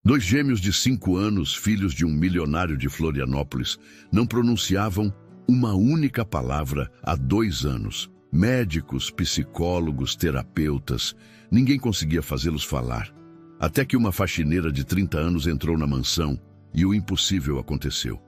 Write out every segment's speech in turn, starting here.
Dois gêmeos de 5 anos, filhos de um milionário de Florianópolis, não pronunciavam uma única palavra há 2 anos. Médicos, psicólogos, terapeutas, ninguém conseguia fazê-los falar. Até que uma faxineira de 30 anos entrou na mansão e o impossível aconteceu.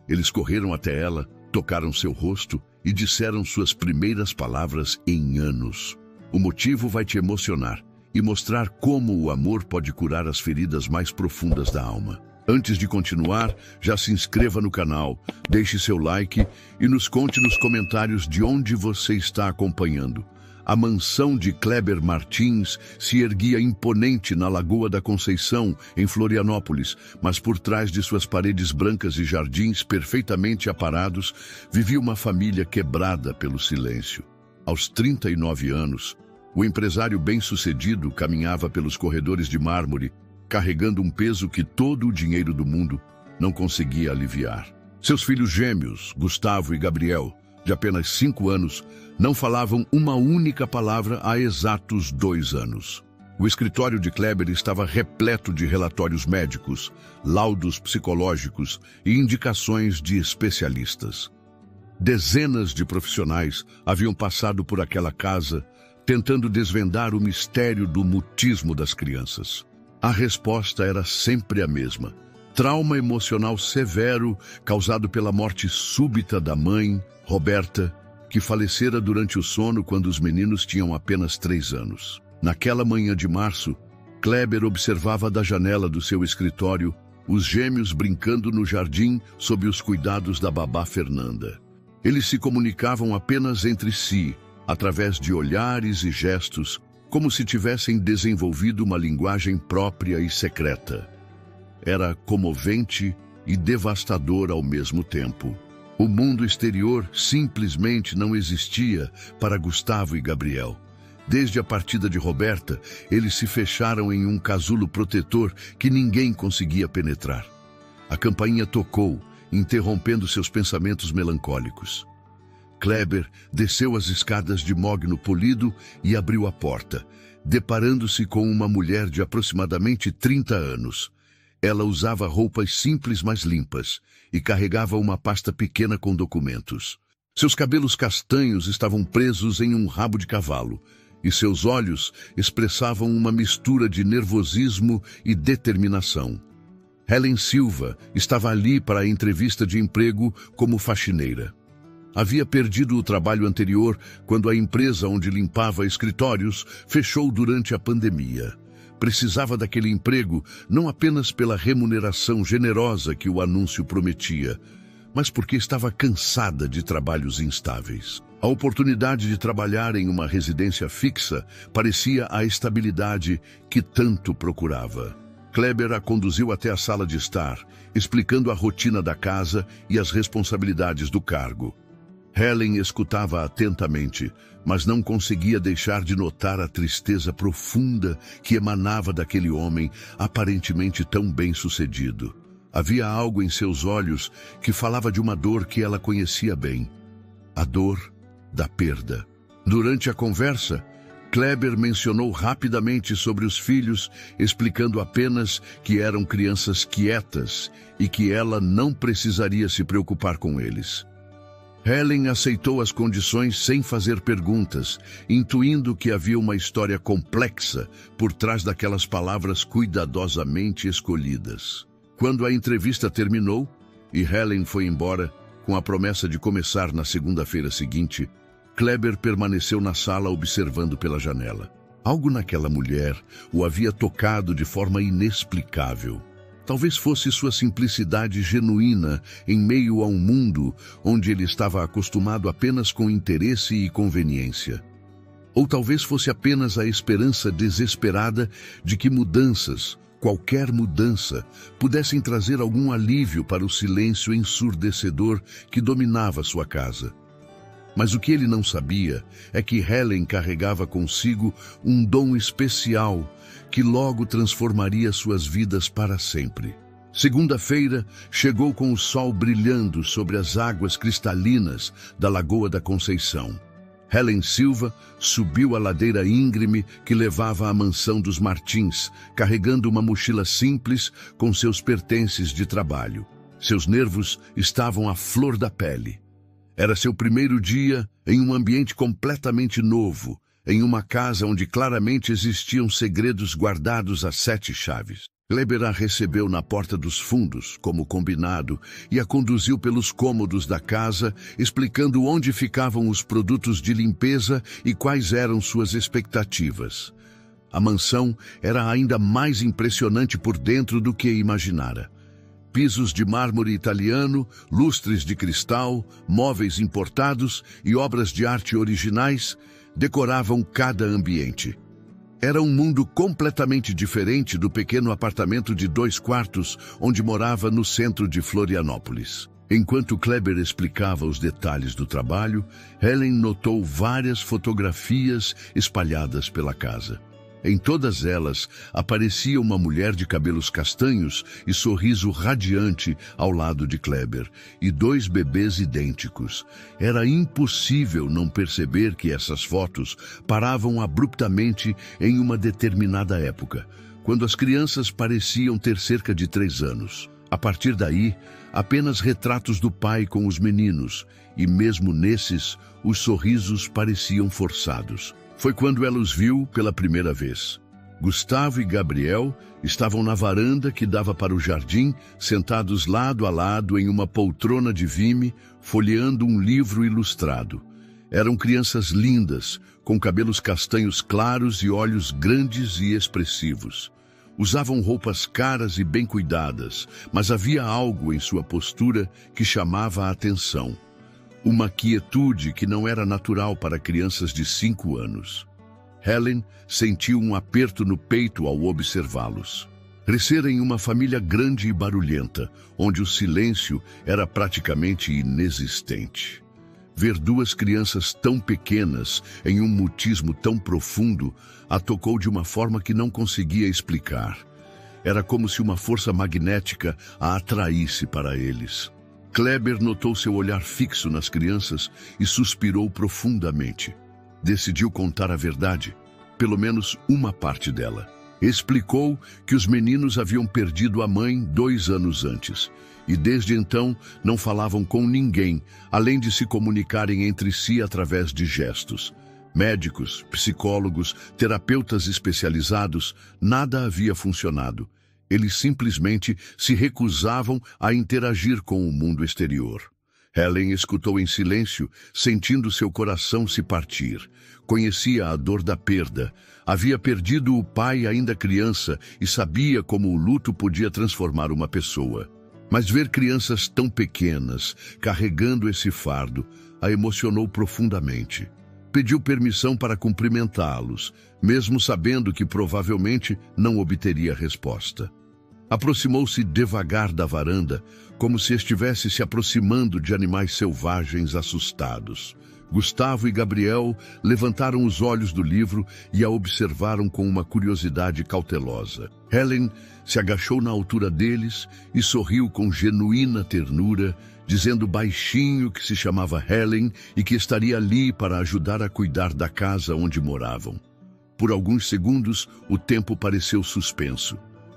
Eles correram até ela, tocaram seu rosto e disseram suas primeiras palavras em anos. O motivo vai te emocionar e mostrar como o amor pode curar as feridas mais profundas da alma. Antes de continuar, já se inscreva no canal, deixe seu like e nos conte nos comentários de onde você está acompanhando. A mansão de Kleber Martins se erguia imponente na Lagoa da Conceição, em Florianópolis, mas por trás de suas paredes brancas e jardins perfeitamente aparados, vivia uma família quebrada pelo silêncio. Aos 39 anos, o empresário bem-sucedido caminhava pelos corredores de mármore, carregando um peso que todo o dinheiro do mundo não conseguia aliviar. Seus filhos gêmeos, Gustavo e Gabriel, de apenas 5 anos, não falavam uma única palavra há exatos 2 anos. O escritório de Kleber estava repleto de relatórios médicos, laudos psicológicos e indicações de especialistas. Dezenas de profissionais haviam passado por aquela casa, tentando desvendar o mistério do mutismo das crianças. A resposta era sempre a mesma: trauma emocional severo causado pela morte súbita da mãe, Roberta, que falecera durante o sono quando os meninos tinham apenas 3 anos. Naquela manhã de março, Kleber observava da janela do seu escritório os gêmeos brincando no jardim sob os cuidados da babá Fernanda. Eles se comunicavam apenas entre si, através de olhares e gestos, como se tivessem desenvolvido uma linguagem própria e secreta. Era comovente e devastador ao mesmo tempo. O mundo exterior simplesmente não existia para Gustavo e Gabriel. Desde a partida de Roberta, eles se fecharam em um casulo protetor que ninguém conseguia penetrar. A campainha tocou, interrompendo seus pensamentos melancólicos. Kleber desceu as escadas de mogno polido e abriu a porta, deparando-se com uma mulher de aproximadamente 30 anos. Ela usava roupas simples, mas limpas, e carregava uma pasta pequena com documentos. Seus cabelos castanhos estavam presos em um rabo de cavalo, e seus olhos expressavam uma mistura de nervosismo e determinação. Helen Silva estava ali para a entrevista de emprego como faxineira. Havia perdido o trabalho anterior quando a empresa onde limpava escritórios fechou durante a pandemia. Precisava daquele emprego não apenas pela remuneração generosa que o anúncio prometia, mas porque estava cansada de trabalhos instáveis. A oportunidade de trabalhar em uma residência fixa parecia a estabilidade que tanto procurava. Kleber a conduziu até a sala de estar, explicando a rotina da casa e as responsabilidades do cargo. Helen escutava atentamente, mas não conseguia deixar de notar a tristeza profunda que emanava daquele homem aparentemente tão bem-sucedido. Havia algo em seus olhos que falava de uma dor que ela conhecia bem: a dor da perda. Durante a conversa, Kleber mencionou rapidamente sobre os filhos, explicando apenas que eram crianças quietas e que ela não precisaria se preocupar com eles. Helen aceitou as condições sem fazer perguntas, intuindo que havia uma história complexa por trás daquelas palavras cuidadosamente escolhidas. Quando a entrevista terminou e Helen foi embora, com a promessa de começar na segunda-feira seguinte, Kleber permaneceu na sala observando pela janela. Algo naquela mulher o havia tocado de forma inexplicável. Talvez fosse sua simplicidade genuína em meio a um mundo onde ele estava acostumado apenas com interesse e conveniência. Ou talvez fosse apenas a esperança desesperada de que mudanças, qualquer mudança, pudessem trazer algum alívio para o silêncio ensurdecedor que dominava sua casa. Mas o que ele não sabia é que Helen carregava consigo um dom especial que logo transformaria suas vidas para sempre. Segunda-feira chegou com o sol brilhando sobre as águas cristalinas da Lagoa da Conceição. Helen Silva subiu a ladeira íngreme que levava à mansão dos Martins, carregando uma mochila simples com seus pertences de trabalho. Seus nervos estavam à flor da pele. Era seu primeiro dia em um ambiente completamente novo, em uma casa onde claramente existiam segredos guardados a 7 chaves. Kleber a recebeu na porta dos fundos, como combinado, e a conduziu pelos cômodos da casa, explicando onde ficavam os produtos de limpeza e quais eram suas expectativas. A mansão era ainda mais impressionante por dentro do que imaginara. Pisos de mármore italiano, lustres de cristal, móveis importados e obras de arte originais decoravam cada ambiente. Era um mundo completamente diferente do pequeno apartamento de 2 quartos onde morava no centro de Florianópolis. Enquanto Kleber explicava os detalhes do trabalho, Helen notou várias fotografias espalhadas pela casa. Em todas elas, aparecia uma mulher de cabelos castanhos e sorriso radiante ao lado de Kleber, e 2 bebês idênticos. Era impossível não perceber que essas fotos paravam abruptamente em uma determinada época, quando as crianças pareciam ter cerca de 3 anos. A partir daí, apenas retratos do pai com os meninos, e mesmo nesses, os sorrisos pareciam forçados. Foi quando ela os viu pela primeira vez. Gustavo e Gabriel estavam na varanda que dava para o jardim, sentados lado a lado em uma poltrona de vime, folheando um livro ilustrado. Eram crianças lindas, com cabelos castanhos claros e olhos grandes e expressivos. Usavam roupas caras e bem cuidadas, mas havia algo em sua postura que chamava a atenção. Uma quietude que não era natural para crianças de 5 anos. Helen sentiu um aperto no peito ao observá-los. Crescera em uma família grande e barulhenta, onde o silêncio era praticamente inexistente. Ver 2 crianças tão pequenas em um mutismo tão profundo a tocou de uma forma que não conseguia explicar. Era como se uma força magnética a atraísse para eles. Kleber notou seu olhar fixo nas crianças e suspirou profundamente. Decidiu contar a verdade, pelo menos uma parte dela. Explicou que os meninos haviam perdido a mãe 2 anos antes, e desde então não falavam com ninguém, além de se comunicarem entre si através de gestos. Médicos, psicólogos, terapeutas especializados, nada havia funcionado. Eles simplesmente se recusavam a interagir com o mundo exterior. Helen escutou em silêncio, sentindo seu coração se partir. Conhecia a dor da perda. Havia perdido o pai ainda criança e sabia como o luto podia transformar uma pessoa. Mas ver crianças tão pequenas carregando esse fardo a emocionou profundamente. Pediu permissão para cumprimentá-los, mesmo sabendo que provavelmente não obteria resposta. Aproximou-se devagar da varanda, como se estivesse se aproximando de animais selvagens assustados. Gustavo e Gabriel levantaram os olhos do livro e a observaram com uma curiosidade cautelosa. Helen se agachou na altura deles e sorriu com genuína ternura, dizendo baixinho que se chamava Helen e que estaria ali para ajudar a cuidar da casa onde moravam. Por alguns segundos, o tempo pareceu suspenso.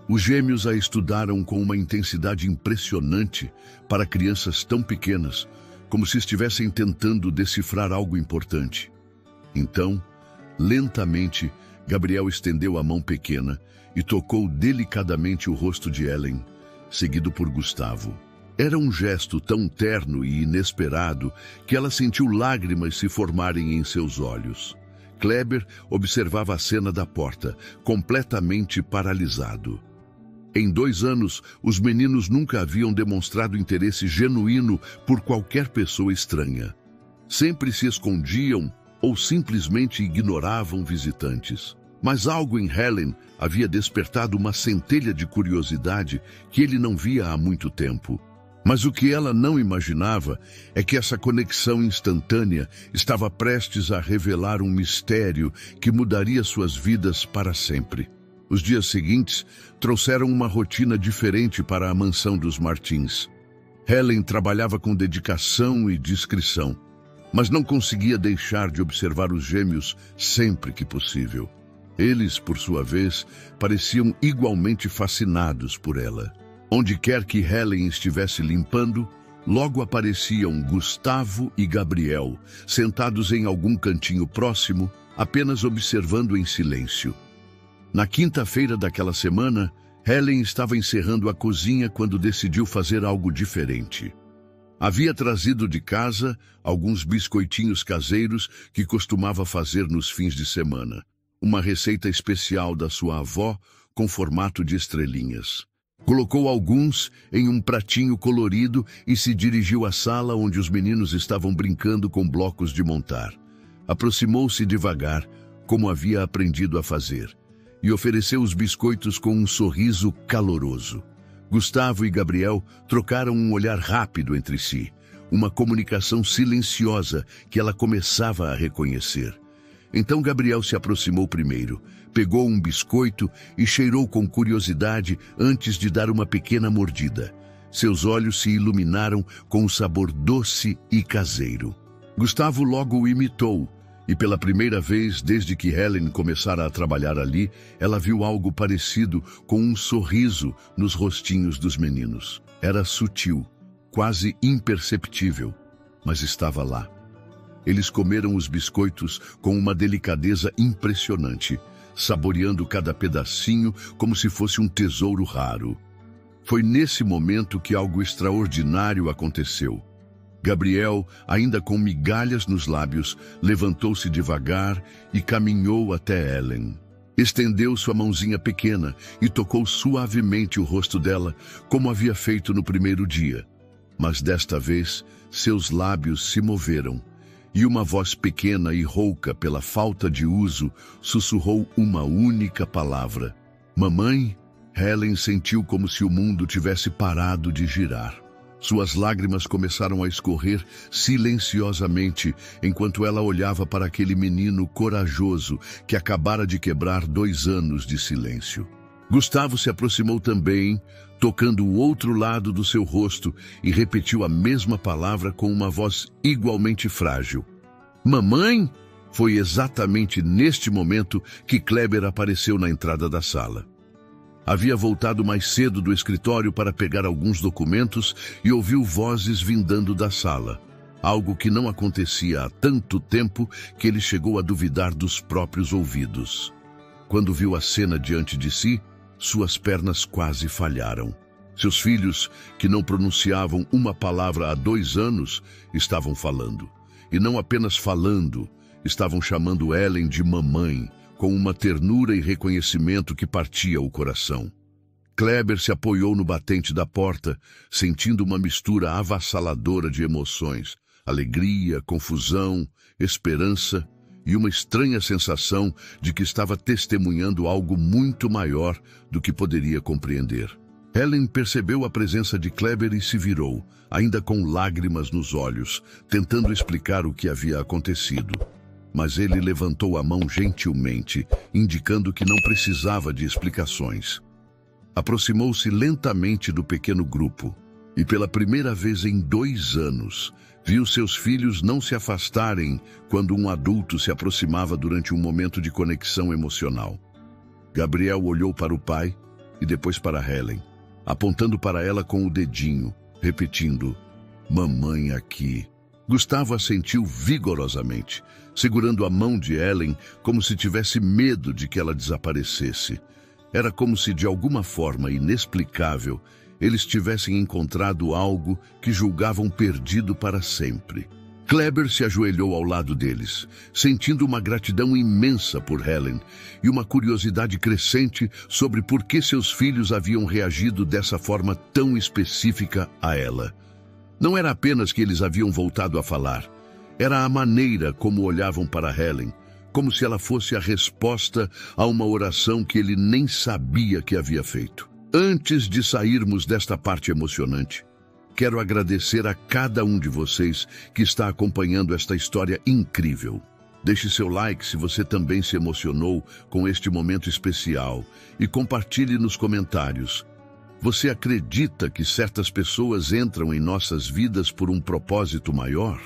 Os gêmeos a estudaram com uma intensidade impressionante para crianças tão pequenas, como se estivessem tentando decifrar algo importante. Então, lentamente, Gabriel estendeu a mão pequena e tocou delicadamente o rosto de Helen, seguido por Gustavo. Era um gesto tão terno e inesperado que ela sentiu lágrimas se formarem em seus olhos. Kleber observava a cena da porta, completamente paralisado. Em 2 anos, os meninos nunca haviam demonstrado interesse genuíno por qualquer pessoa estranha. Sempre se escondiam ou simplesmente ignoravam visitantes. Mas algo em Helen havia despertado uma centelha de curiosidade que ele não via há muito tempo. Mas o que ela não imaginava é que essa conexão instantânea estava prestes a revelar um mistério que mudaria suas vidas para sempre. Os dias seguintes trouxeram uma rotina diferente para a mansão dos Martins. Helen trabalhava com dedicação e discrição. mas não conseguia deixar de observar os gêmeos sempre que possível. Eles, por sua vez, pareciam igualmente fascinados por ela. Onde quer que Helen estivesse limpando, logo apareciam Gustavo e Gabriel, sentados em algum cantinho próximo, apenas observando em silêncio. Na quinta-feira daquela semana, Helen estava encerrando a cozinha quando decidiu fazer algo diferente. Havia trazido de casa alguns biscoitinhos caseiros que costumava fazer nos fins de semana. Uma receita especial da sua avó com formato de estrelinhas. Colocou alguns em um pratinho colorido e se dirigiu à sala onde os meninos estavam brincando com blocos de montar. Aproximou-se devagar, como havia aprendido a fazer, e ofereceu os biscoitos com um sorriso caloroso. Gustavo e Gabriel trocaram um olhar rápido entre si, uma comunicação silenciosa que ela começava a reconhecer. Então Gabriel se aproximou primeiro, pegou um biscoito e cheirou com curiosidade antes de dar uma pequena mordida. Seus olhos se iluminaram com um sabor doce e caseiro. Gustavo logo o imitou, e pela primeira vez desde que Helen começara a trabalhar ali, ela viu algo parecido com um sorriso nos rostinhos dos meninos. Era sutil, quase imperceptível, mas estava lá. Eles comeram os biscoitos com uma delicadeza impressionante, saboreando cada pedacinho como se fosse um tesouro raro. Foi nesse momento que algo extraordinário aconteceu. Gabriel, ainda com migalhas nos lábios, levantou-se devagar e caminhou até Helen. Estendeu sua mãozinha pequena e tocou suavemente o rosto dela, como havia feito no primeiro dia. Mas desta vez, seus lábios se moveram, e uma voz pequena e rouca pela falta de uso sussurrou uma única palavra. Mamãe? Helen sentiu como se o mundo tivesse parado de girar. Suas lágrimas começaram a escorrer silenciosamente enquanto ela olhava para aquele menino corajoso que acabara de quebrar 2 anos de silêncio. Gustavo se aproximou também, tocando o outro lado do seu rosto, e repetiu a mesma palavra com uma voz igualmente frágil. Mamãe? Foi exatamente neste momento que Kleber apareceu na entrada da sala. Havia voltado mais cedo do escritório para pegar alguns documentos e ouviu vozes vindando da sala. Algo que não acontecia há tanto tempo que ele chegou a duvidar dos próprios ouvidos. Quando viu a cena diante de si, suas pernas quase falharam. Seus filhos, que não pronunciavam uma palavra há 2 anos, estavam falando. E não apenas falando, estavam chamando Helen de mamãe, com uma ternura e reconhecimento que partia o coração. Kleber se apoiou no batente da porta, sentindo uma mistura avassaladora de emoções, alegria, confusão, esperança e uma estranha sensação de que estava testemunhando algo muito maior do que poderia compreender. Helen percebeu a presença de Kleber e se virou, ainda com lágrimas nos olhos, tentando explicar o que havia acontecido. Mas ele levantou a mão gentilmente, indicando que não precisava de explicações. Aproximou-se lentamente do pequeno grupo e, pela primeira vez em 2 anos, viu seus filhos não se afastarem quando um adulto se aproximava durante um momento de conexão emocional. Gabriel olhou para o pai e depois para Helen, apontando para ela com o dedinho, repetindo, mamãe aqui. Gustavo assentiu vigorosamente, segurando a mão de Helen como se tivesse medo de que ela desaparecesse. Era como se, de alguma forma inexplicável, eles tivessem encontrado algo que julgavam perdido para sempre. Kleber se ajoelhou ao lado deles, sentindo uma gratidão imensa por Helen e uma curiosidade crescente sobre por que seus filhos haviam reagido dessa forma tão específica a ela. Não era apenas que eles haviam voltado a falar, era a maneira como olhavam para Helen, como se ela fosse a resposta a uma oração que ele nem sabia que havia feito. Antes de sairmos desta parte emocionante, quero agradecer a cada um de vocês que está acompanhando esta história incrível. Deixe seu like se você também se emocionou com este momento especial e compartilhe nos comentários. Você acredita que certas pessoas entram em nossas vidas por um propósito maior?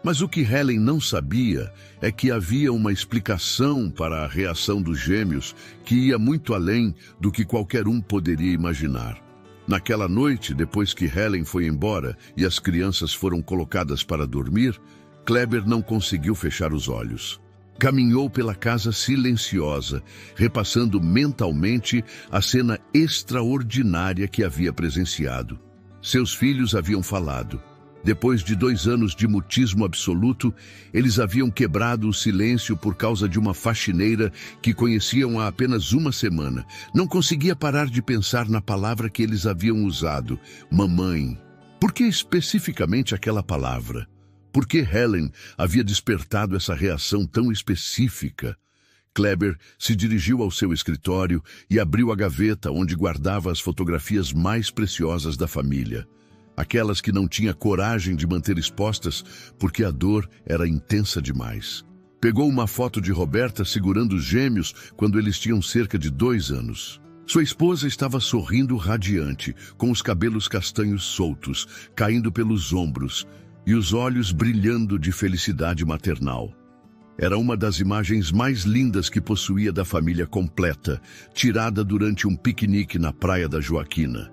Mas o que Helen não sabia é que havia uma explicação para a reação dos gêmeos que ia muito além do que qualquer um poderia imaginar. Naquela noite, depois que Helen foi embora e as crianças foram colocadas para dormir, Kleber não conseguiu fechar os olhos. Caminhou pela casa silenciosa, repassando mentalmente a cena extraordinária que havia presenciado. Seus filhos haviam falado. Depois de 2 anos de mutismo absoluto, eles haviam quebrado o silêncio por causa de uma faxineira que conheciam há apenas uma semana. Não conseguia parar de pensar na palavra que eles haviam usado, mamãe. Por que especificamente aquela palavra? Por que Helen havia despertado essa reação tão específica? Kleber se dirigiu ao seu escritório e abriu a gaveta onde guardava as fotografias mais preciosas da família. Aquelas que não tinha coragem de manter expostas porque a dor era intensa demais. Pegou uma foto de Roberta segurando os gêmeos quando eles tinham cerca de 2 anos. Sua esposa estava sorrindo radiante, com os cabelos castanhos soltos, caindo pelos ombros, e os olhos brilhando de felicidade maternal. Era uma das imagens mais lindas que possuía da família completa, tirada durante um piquenique na praia da Joaquina.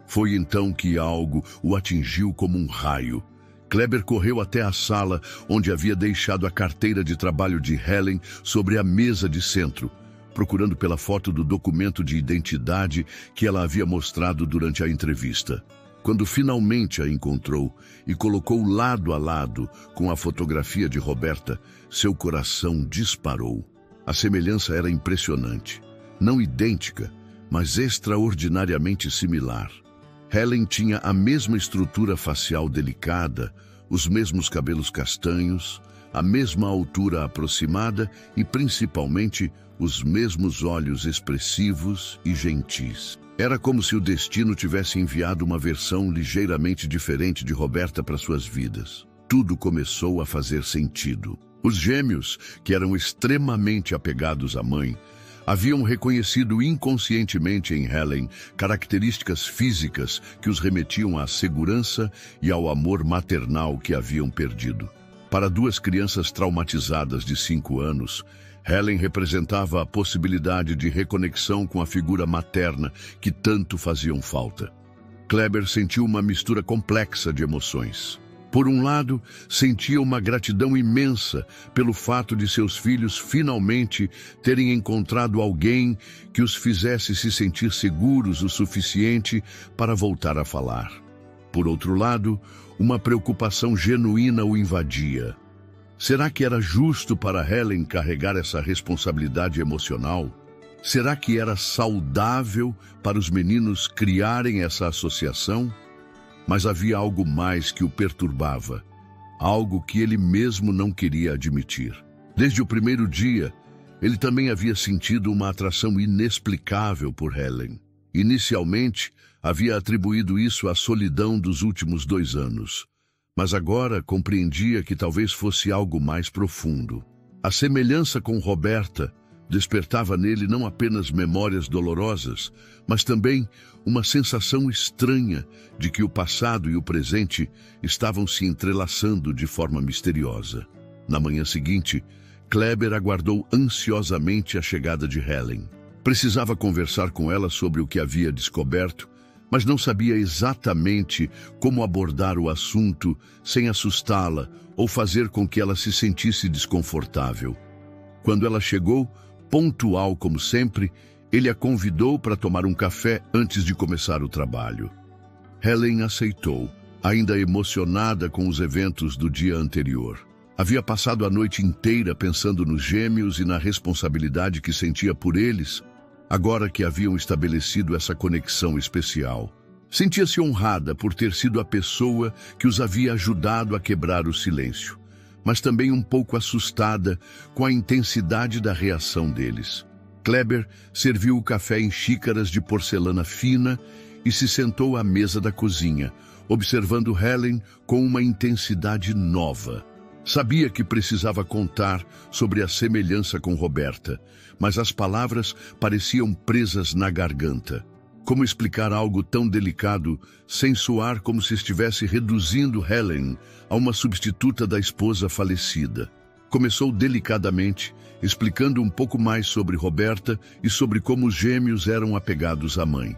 Foi então que algo o atingiu como um raio. Kleber correu até a sala onde havia deixado a carteira de trabalho de Helen sobre a mesa de centro, procurando pela foto do documento de identidade que ela havia mostrado durante a entrevista. Quando finalmente a encontrou e colocou lado a lado com a fotografia de Roberta, seu coração disparou. A semelhança era impressionante. Não idêntica, mas extraordinariamente similar. Helen tinha a mesma estrutura facial delicada, os mesmos cabelos castanhos, a mesma altura aproximada e, principalmente, os mesmos olhos expressivos e gentis. Era como se o destino tivesse enviado uma versão ligeiramente diferente de Roberta para suas vidas. Tudo começou a fazer sentido. Os gêmeos, que eram extremamente apegados à mãe, haviam reconhecido inconscientemente em Helen características físicas que os remetiam à segurança e ao amor maternal que haviam perdido. Para 2 crianças traumatizadas de 5 anos, Helen representava a possibilidade de reconexão com a figura materna que tanto faziam falta. Kleber sentiu uma mistura complexa de emoções. Por um lado, sentia uma gratidão imensa pelo fato de seus filhos finalmente terem encontrado alguém que os fizesse se sentir seguros o suficiente para voltar a falar. Por outro lado, uma preocupação genuína o invadia. Será que era justo para Helen carregar essa responsabilidade emocional? Será que era saudável para os meninos criarem essa associação? Mas havia algo mais que o perturbava, algo que ele mesmo não queria admitir. Desde o primeiro dia, ele também havia sentido uma atração inexplicável por Helen. Inicialmente, havia atribuído isso à solidão dos últimos 2 anos, mas agora compreendia que talvez fosse algo mais profundo. A semelhança com Roberta despertava nele não apenas memórias dolorosas, mas também uma sensação estranha de que o passado e o presente estavam se entrelaçando de forma misteriosa. Na manhã seguinte, Kleber aguardou ansiosamente a chegada de Helen. Precisava conversar com ela sobre o que havia descoberto, mas não sabia exatamente como abordar o assunto sem assustá-la ou fazer com que ela se sentisse desconfortável. Quando ela chegou, pontual como sempre, ele a convidou para tomar um café antes de começar o trabalho. Helen aceitou, ainda emocionada com os eventos do dia anterior. Havia passado a noite inteira pensando nos gêmeos e na responsabilidade que sentia por eles, agora que haviam estabelecido essa conexão especial. Sentia-se honrada por ter sido a pessoa que os havia ajudado a quebrar o silêncio, mas também um pouco assustada com a intensidade da reação deles. Kleber serviu o café em xícaras de porcelana fina e se sentou à mesa da cozinha, observando Helen com uma intensidade nova. Sabia que precisava contar sobre a semelhança com Roberta, mas as palavras pareciam presas na garganta. Como explicar algo tão delicado sem soar como se estivesse reduzindo Helen a uma substituta da esposa falecida? Começou delicadamente, explicando um pouco mais sobre Roberta e sobre como os gêmeos eram apegados à mãe.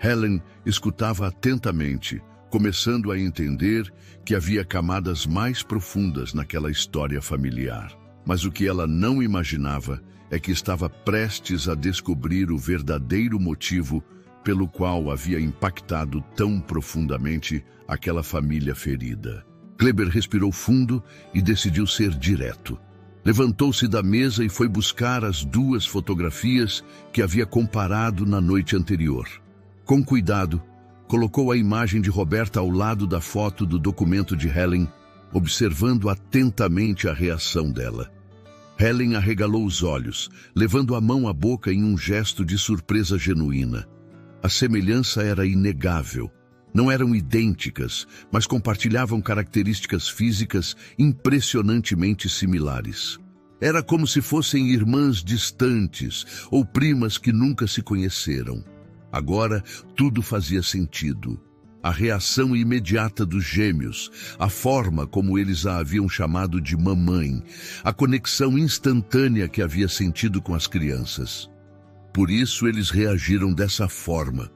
Helen escutava atentamente, começando a entender que havia camadas mais profundas naquela história familiar. Mas o que ela não imaginava é que estava prestes a descobrir o verdadeiro motivo pelo qual havia impactado tão profundamente aquela família ferida. Kleber respirou fundo e decidiu ser direto. Levantou-se da mesa e foi buscar as 2 fotografias que havia comparado na noite anterior. Com cuidado, colocou a imagem de Roberta ao lado da foto do documento de Helen, observando atentamente a reação dela. Helen arregalou os olhos, levando a mão à boca em um gesto de surpresa genuína. A semelhança era inegável. Não eram idênticas, mas compartilhavam características físicas impressionantemente similares. Era como se fossem irmãs distantes ou primas que nunca se conheceram. Agora, tudo fazia sentido. A reação imediata dos gêmeos, a forma como eles a haviam chamado de mamãe, a conexão instantânea que havia sentido com as crianças. Por isso eles reagiram dessa forma,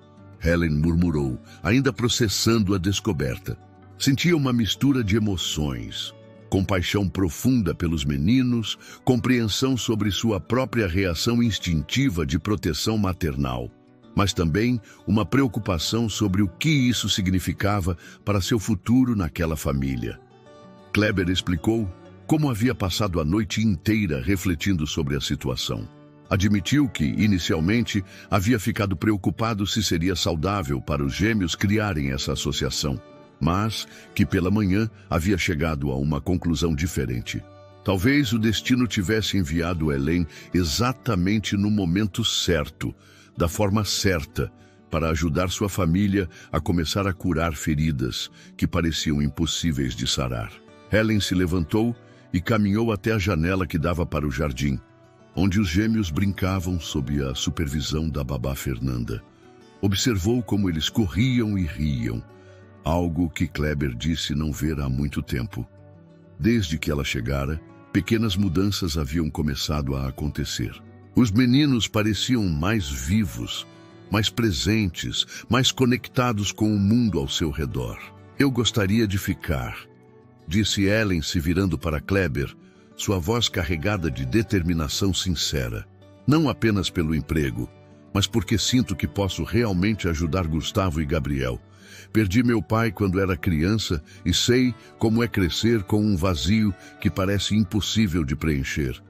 Helen murmurou, ainda processando a descoberta. Sentia uma mistura de emoções, compaixão profunda pelos meninos, compreensão sobre sua própria reação instintiva de proteção maternal, mas também uma preocupação sobre o que isso significava para seu futuro naquela família. Kleber explicou como havia passado a noite inteira refletindo sobre a situação. Admitiu que, inicialmente, havia ficado preocupado se seria saudável para os gêmeos criarem essa associação, mas que pela manhã havia chegado a uma conclusão diferente. Talvez o destino tivesse enviado Helen exatamente no momento certo, da forma certa, para ajudar sua família a começar a curar feridas que pareciam impossíveis de sarar. Helen se levantou e caminhou até a janela que dava para o jardim, onde os gêmeos brincavam sob a supervisão da babá Fernanda. Observou como eles corriam e riam, algo que Kleber disse não ver há muito tempo. Desde que ela chegara, pequenas mudanças haviam começado a acontecer. Os meninos pareciam mais vivos, mais presentes, mais conectados com o mundo ao seu redor. Eu gostaria de ficar, disse Helen se virando para Kleber, sua voz carregada de determinação sincera. Não apenas pelo emprego, mas porque sinto que posso realmente ajudar Gustavo e Gabriel. Perdi meu pai quando era criança e sei como é crescer com um vazio que parece impossível de preencher.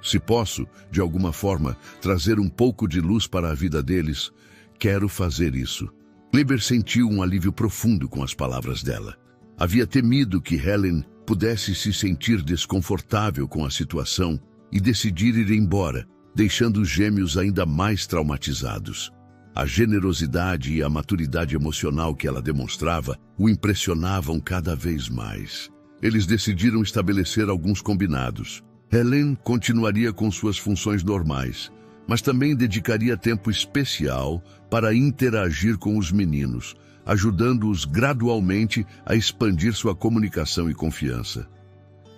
Se posso, de alguma forma, trazer um pouco de luz para a vida deles, quero fazer isso. Kleber sentiu um alívio profundo com as palavras dela. Havia temido que Helen pudesse se sentir desconfortável com a situação e decidir ir embora, deixando os gêmeos ainda mais traumatizados. A generosidade e a maturidade emocional que ela demonstrava o impressionavam cada vez mais. Eles decidiram estabelecer alguns combinados. Helen continuaria com suas funções normais, mas também dedicaria tempo especial para interagir com os meninos, ajudando-os gradualmente a expandir sua comunicação e confiança.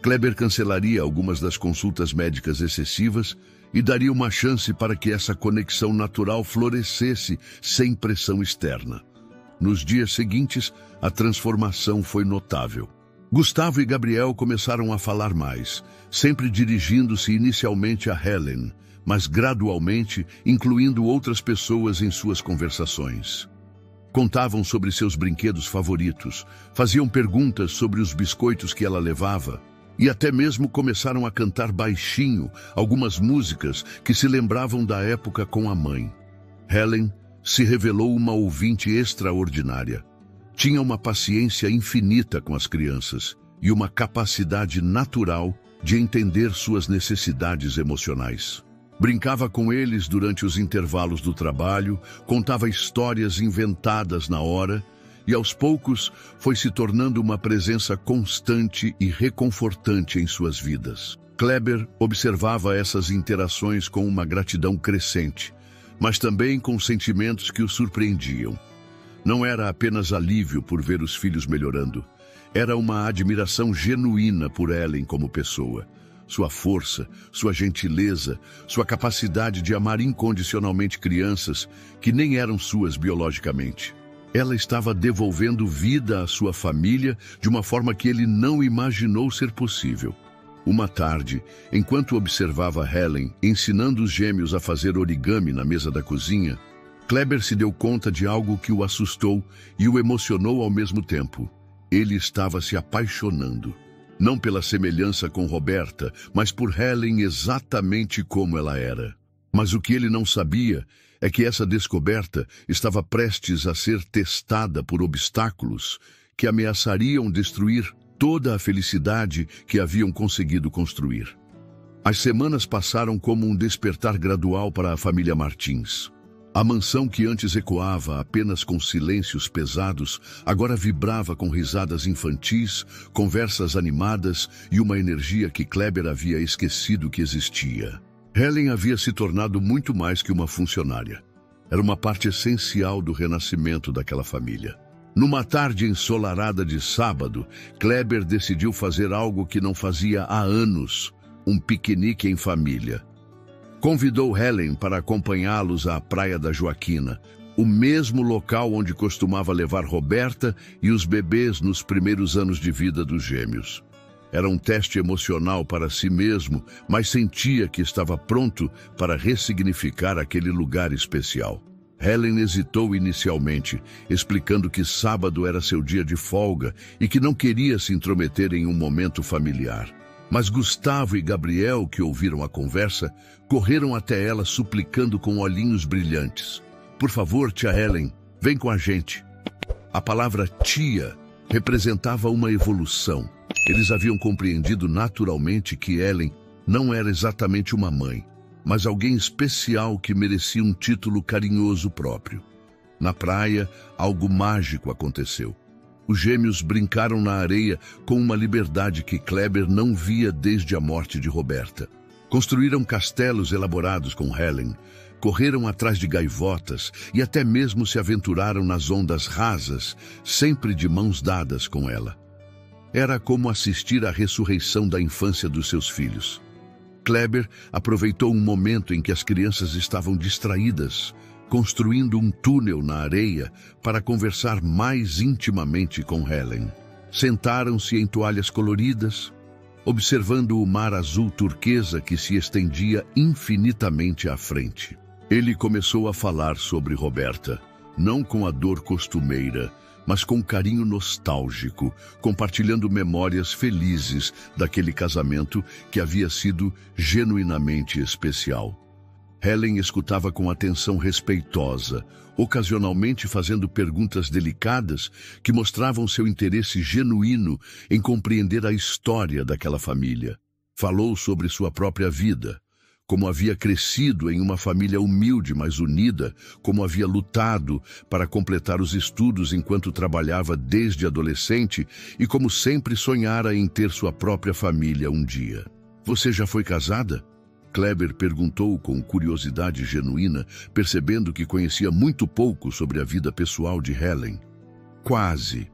Kleber cancelaria algumas das consultas médicas excessivas e daria uma chance para que essa conexão natural florescesse sem pressão externa. Nos dias seguintes, a transformação foi notável. Gustavo e Gabriel começaram a falar mais, sempre dirigindo-se inicialmente a Helen, mas gradualmente incluindo outras pessoas em suas conversações. Contavam sobre seus brinquedos favoritos, faziam perguntas sobre os biscoitos que ela levava e até mesmo começaram a cantar baixinho algumas músicas que se lembravam da época com a mãe. Helen se revelou uma ouvinte extraordinária. Tinha uma paciência infinita com as crianças e uma capacidade natural de entender suas necessidades emocionais. Brincava com eles durante os intervalos do trabalho, contava histórias inventadas na hora e, aos poucos, foi se tornando uma presença constante e reconfortante em suas vidas. Kleber observava essas interações com uma gratidão crescente, mas também com sentimentos que o surpreendiam. Não era apenas alívio por ver os filhos melhorando. Era uma admiração genuína por Helen como pessoa. Sua força, sua gentileza, sua capacidade de amar incondicionalmente crianças que nem eram suas biologicamente. Ela estava devolvendo vida à sua família de uma forma que ele não imaginou ser possível. Uma tarde, enquanto observava Helen ensinando os gêmeos a fazer origami na mesa da cozinha, Kleber se deu conta de algo que o assustou e o emocionou ao mesmo tempo. Ele estava se apaixonando. Não pela semelhança com Roberta, mas por Helen exatamente como ela era. Mas o que ele não sabia é que essa descoberta estava prestes a ser testada por obstáculos que ameaçariam destruir toda a felicidade que haviam conseguido construir. As semanas passaram como um despertar gradual para a família Martins. A mansão que antes ecoava apenas com silêncios pesados, agora vibrava com risadas infantis, conversas animadas e uma energia que Kleber havia esquecido que existia. Helen havia se tornado muito mais que uma funcionária. Era uma parte essencial do renascimento daquela família. Numa tarde ensolarada de sábado, Kleber decidiu fazer algo que não fazia há anos, um piquenique em família. Convidou Helen para acompanhá-los à Praia da Joaquina, o mesmo local onde costumava levar Roberta e os bebês nos primeiros anos de vida dos gêmeos. Era um teste emocional para si mesmo, mas sentia que estava pronto para ressignificar aquele lugar especial. Helen hesitou inicialmente, explicando que sábado era seu dia de folga e que não queria se intrometer em um momento familiar. Mas Gustavo e Gabriel, que ouviram a conversa, correram até ela suplicando com olhinhos brilhantes. Por favor, tia Helen, vem com a gente. A palavra tia representava uma evolução. Eles haviam compreendido naturalmente que Helen não era exatamente uma mãe, mas alguém especial que merecia um título carinhoso próprio. Na praia, algo mágico aconteceu. Os gêmeos brincaram na areia com uma liberdade que Kleber não via desde a morte de Roberta. Construíram castelos elaborados com Helen, correram atrás de gaivotas e até mesmo se aventuraram nas ondas rasas, sempre de mãos dadas com ela. Era como assistir à ressurreição da infância dos seus filhos. Kleber aproveitou um momento em que as crianças estavam distraídas, construindo um túnel na areia para conversar mais intimamente com Helen. Sentaram-se em toalhas coloridas, observando o mar azul turquesa que se estendia infinitamente à frente. Ele começou a falar sobre Roberta, não com a dor costumeira, mas com carinho nostálgico, compartilhando memórias felizes daquele casamento que havia sido genuinamente especial. Helen escutava com atenção respeitosa, ocasionalmente fazendo perguntas delicadas que mostravam seu interesse genuíno em compreender a história daquela família. Falou sobre sua própria vida, como havia crescido em uma família humilde, mas unida, como havia lutado para completar os estudos enquanto trabalhava desde adolescente e como sempre sonhara em ter sua própria família um dia. Você já foi casada? Kleber perguntou com curiosidade genuína, percebendo que conhecia muito pouco sobre a vida pessoal de Helen. Quase.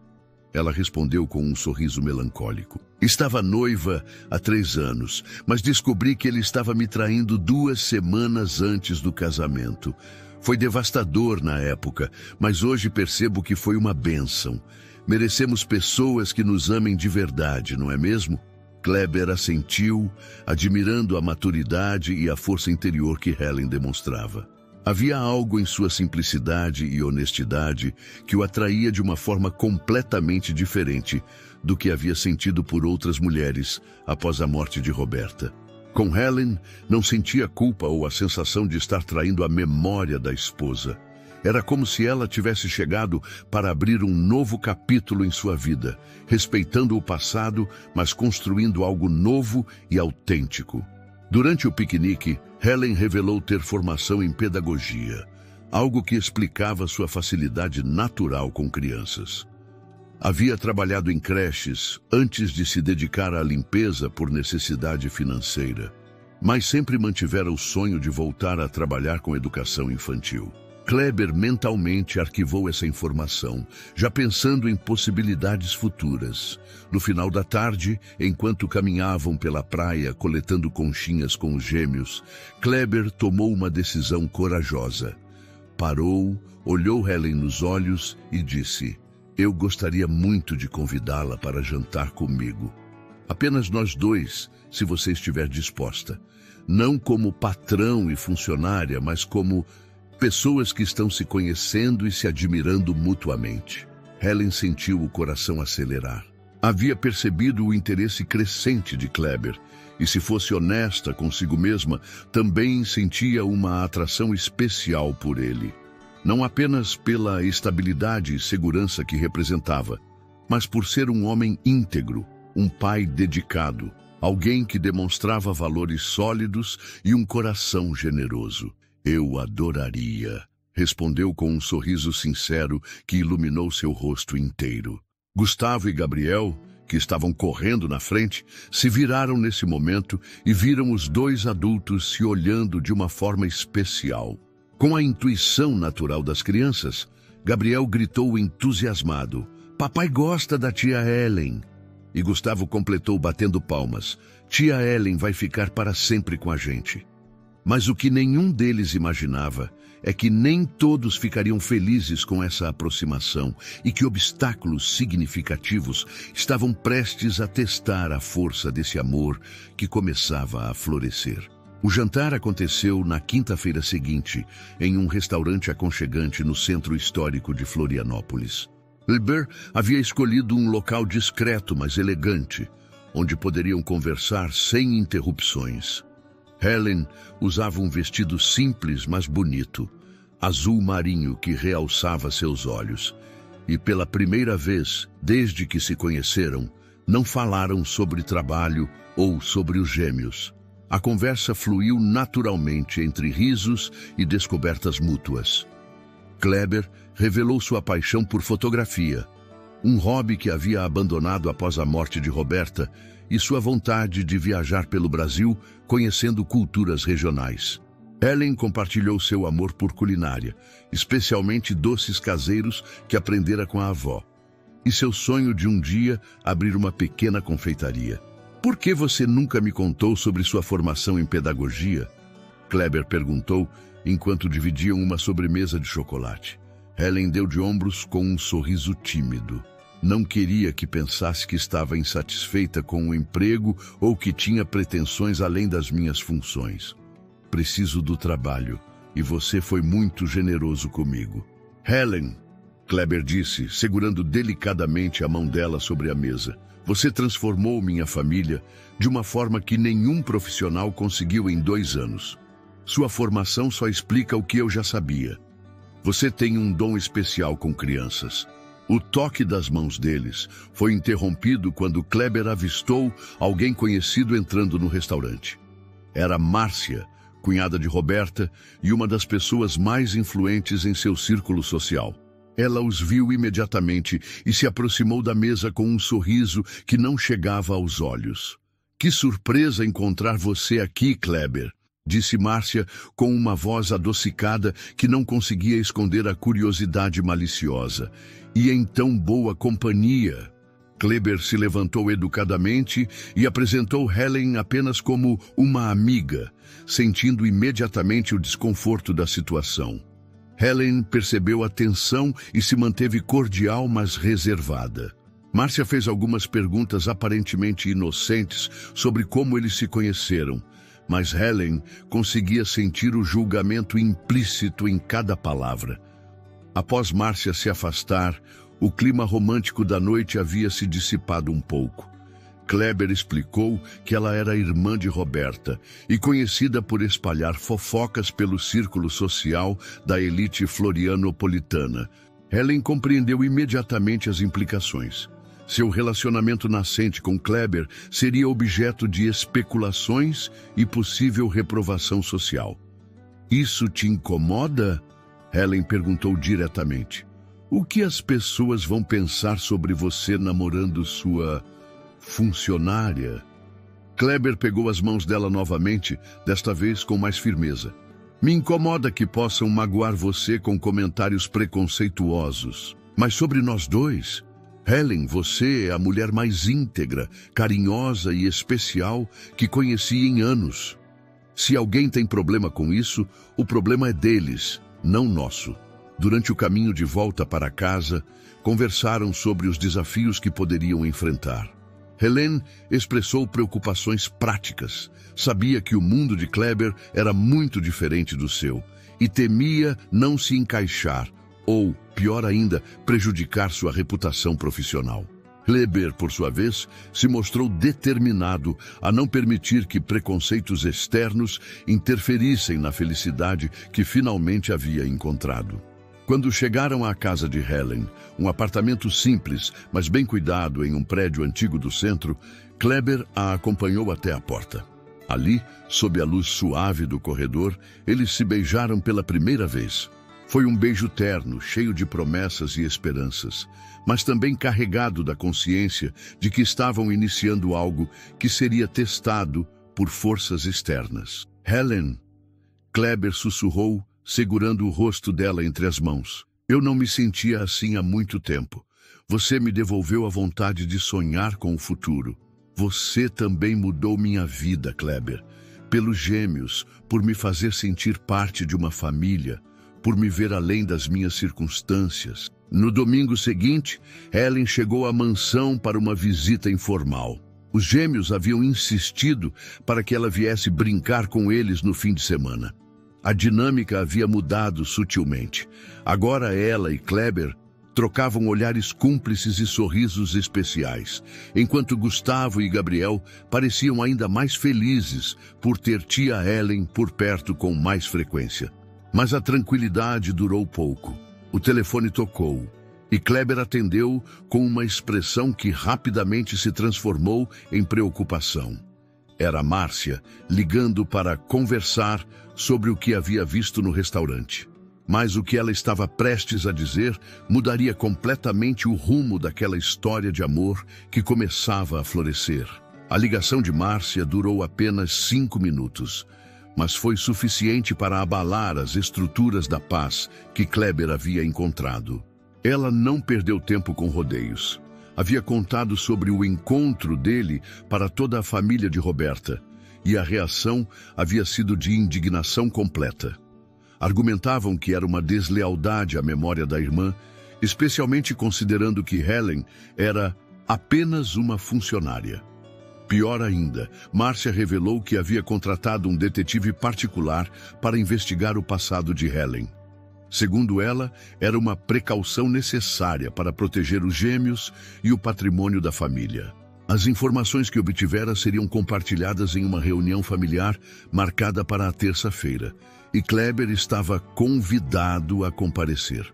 Ela respondeu com um sorriso melancólico. Estava noiva há 3 anos, mas descobri que ele estava me traindo 2 semanas antes do casamento. Foi devastador na época, mas hoje percebo que foi uma bênção. Merecemos pessoas que nos amem de verdade, não é mesmo? Kleber assentiu, admirando a maturidade e a força interior que Helen demonstrava. Havia algo em sua simplicidade e honestidade que o atraía de uma forma completamente diferente do que havia sentido por outras mulheres após a morte de Roberta. Com Helen, não sentia culpa ou a sensação de estar traindo a memória da esposa. Era como se ela tivesse chegado para abrir um novo capítulo em sua vida, respeitando o passado, mas construindo algo novo e autêntico. Durante o piquenique, Helen revelou ter formação em pedagogia, algo que explicava sua facilidade natural com crianças. Havia trabalhado em creches antes de se dedicar à limpeza por necessidade financeira. mas sempre mantivera o sonho de voltar a trabalhar com educação infantil. Kleber mentalmente arquivou essa informação, já pensando em possibilidades futuras. No final da tarde, enquanto caminhavam pela praia coletando conchinhas com os gêmeos, Kleber tomou uma decisão corajosa. Parou, olhou Helen nos olhos e disse: "Eu gostaria muito de convidá-la para jantar comigo. Apenas nós dois, se você estiver disposta. Não como patrão e funcionária, mas como pessoas que estão se conhecendo e se admirando mutuamente." Helen sentiu o coração acelerar. Havia percebido o interesse crescente de Kleber, e se fosse honesta consigo mesma, também sentia uma atração especial por ele. Não apenas pela estabilidade e segurança que representava, mas por ser um homem íntegro, um pai dedicado, alguém que demonstrava valores sólidos e um coração generoso. "Eu adoraria", respondeu com um sorriso sincero que iluminou seu rosto inteiro. Gustavo e Gabriel, que estavam correndo na frente, se viraram nesse momento e viram os dois adultos se olhando de uma forma especial. Com a intuição natural das crianças, Gabriel gritou entusiasmado: "Papai gosta da tia Helen." E Gustavo completou batendo palmas: "Tia Helen vai ficar para sempre com a gente." Mas o que nenhum deles imaginava é que nem todos ficariam felizes com essa aproximação e que obstáculos significativos estavam prestes a testar a força desse amor que começava a florescer. O jantar aconteceu na quinta-feira seguinte, em um restaurante aconchegante no centro histórico de Florianópolis. Kleber havia escolhido um local discreto, mas elegante, onde poderiam conversar sem interrupções. Helen usava um vestido simples, mas bonito, azul marinho que realçava seus olhos. E pela primeira vez, desde que se conheceram, não falaram sobre trabalho ou sobre os gêmeos. A conversa fluiu naturalmente entre risos e descobertas mútuas. Kleber revelou sua paixão por fotografia, um hobby que havia abandonado após a morte de Roberta, e sua vontade de viajar pelo Brasil, conhecendo culturas regionais. Helen compartilhou seu amor por culinária, especialmente doces caseiros que aprendera com a avó, e seu sonho de um dia abrir uma pequena confeitaria. "Por que você nunca me contou sobre sua formação em pedagogia?" Kleber perguntou, enquanto dividiam uma sobremesa de chocolate. Helen deu de ombros com um sorriso tímido. Não queria que pensasse que estava insatisfeita com o emprego ou que tinha pretensões além das minhas funções. "Preciso do trabalho, e você foi muito generoso comigo." "Helen", Kleber disse, segurando delicadamente a mão dela sobre a mesa, "você transformou minha família de uma forma que nenhum profissional conseguiu em 2 anos. Sua formação só explica o que eu já sabia. Você tem um dom especial com crianças." O toque das mãos deles foi interrompido quando Kleber avistou alguém conhecido entrando no restaurante. Era Márcia, cunhada de Roberta e uma das pessoas mais influentes em seu círculo social. Ela os viu imediatamente e se aproximou da mesa com um sorriso que não chegava aos olhos. "Que surpresa encontrar você aqui, Kleber", disse Márcia com uma voz adocicada que não conseguia esconder a curiosidade maliciosa. "E em tão boa companhia." Kleber se levantou educadamente e apresentou Helen apenas como uma amiga, sentindo imediatamente o desconforto da situação. Helen percebeu a tensão e se manteve cordial, mas reservada. Márcia fez algumas perguntas aparentemente inocentes sobre como eles se conheceram, mas Helen conseguia sentir o julgamento implícito em cada palavra. Após Márcia se afastar, o clima romântico da noite havia se dissipado um pouco. Kleber explicou que ela era irmã de Roberta e conhecida por espalhar fofocas pelo círculo social da elite florianopolitana. Helen compreendeu imediatamente as implicações. Seu relacionamento nascente com Kleber seria objeto de especulações e possível reprovação social. "Isso te incomoda?" Helen perguntou diretamente. "O que as pessoas vão pensar sobre você namorando sua funcionária?" Kleber pegou as mãos dela novamente, desta vez com mais firmeza. Me incomoda que possam magoar você com comentários preconceituosos. Mas sobre nós dois, Helen, você é a mulher mais íntegra, carinhosa e especial que conheci em anos. Se alguém tem problema com isso, o problema é deles, não nosso. Durante o caminho de volta para casa, conversaram sobre os desafios que poderiam enfrentar. Helen expressou preocupações práticas. Sabia que o mundo de Kleber era muito diferente do seu e temia não se encaixar ou, pior ainda, prejudicar sua reputação profissional. Kleber, por sua vez, se mostrou determinado a não permitir que preconceitos externos interferissem na felicidade que finalmente havia encontrado. Quando chegaram à casa de Helen, um apartamento simples, mas bem cuidado em um prédio antigo do centro, Kleber a acompanhou até a porta. Ali, sob a luz suave do corredor, eles se beijaram pela primeira vez. Foi um beijo terno, cheio de promessas e esperanças, mas também carregado da consciência de que estavam iniciando algo que seria testado por forças externas. Helen, Kleber sussurrou, segurando o rosto dela entre as mãos. Eu não me sentia assim há muito tempo. Você me devolveu a vontade de sonhar com o futuro. Você também mudou minha vida, Kleber. Pelos gêmeos, por me fazer sentir parte de uma família, por me ver além das minhas circunstâncias. No domingo seguinte, Helen chegou à mansão para uma visita informal. Os gêmeos haviam insistido para que ela viesse brincar com eles no fim de semana. A dinâmica havia mudado sutilmente. Agora ela e Kleber trocavam olhares cúmplices e sorrisos especiais, enquanto Gustavo e Gabriel pareciam ainda mais felizes por ter tia Helen por perto com mais frequência. Mas a tranquilidade durou pouco. O telefone tocou e Kleber atendeu com uma expressão que rapidamente se transformou em preocupação. Era Márcia ligando para conversar sobre o que havia visto no restaurante. Mas o que ela estava prestes a dizer mudaria completamente o rumo daquela história de amor que começava a florescer. A ligação de Márcia durou apenas 5 minutos, mas foi suficiente para abalar as estruturas da paz que Kleber havia encontrado. Ela não perdeu tempo com rodeios. Havia contado sobre o encontro dele para toda a família de Roberta, e a reação havia sido de indignação completa. Argumentavam que era uma deslealdade à memória da irmã, especialmente considerando que Helen era apenas uma funcionária. Pior ainda, Márcia revelou que havia contratado um detetive particular para investigar o passado de Helen. Segundo ela, era uma precaução necessária para proteger os gêmeos e o patrimônio da família. As informações que obtivera seriam compartilhadas em uma reunião familiar marcada para a terça-feira, e Kleber estava convidado a comparecer.